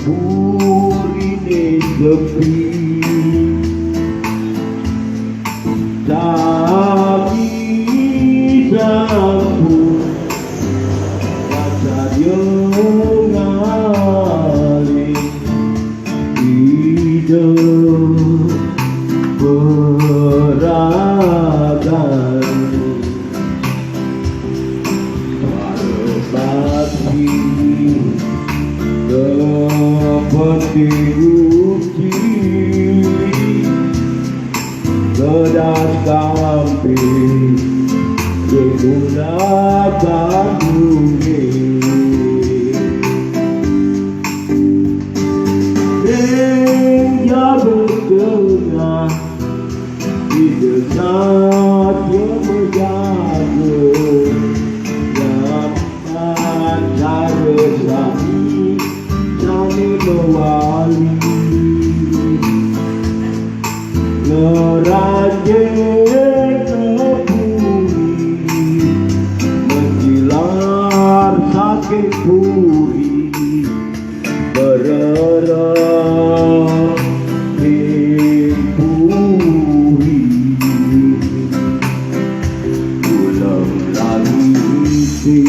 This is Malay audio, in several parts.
Puri ni sepi, tapi sanggup rasa dia mengalir hidup beragam. Berbagi seperti ruti kedas kamping digunakan dunia. Dia bertengah di dekat dia menjaga dan cara saling mewali ngerajin Puri menjilar sakit Puri bererah di Puri ulang lagi isi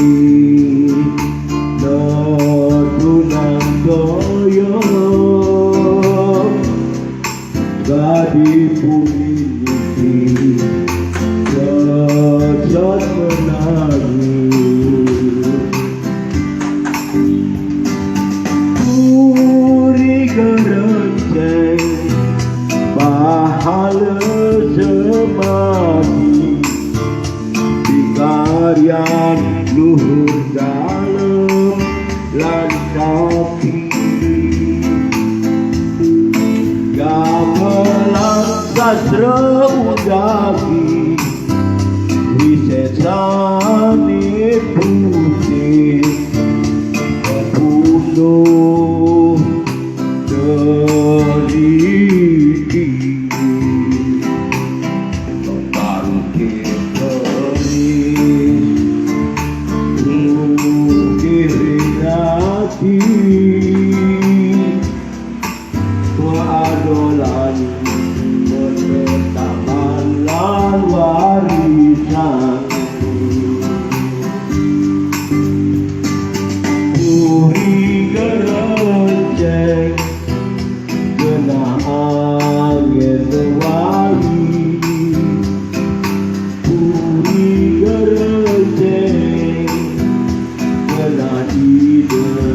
natunan doyong gadi Puri ini sejat menangis. Puri Gerenceng pahala semati di karyan luhur dalam lantapi gamelan sastra udagi wisesane putih kepunuh teliti membangkit keris rukirin hati adolan menetapkan lan warisan. Puri Gerenceng kena angin wangi. Puri Gerenceng kena ide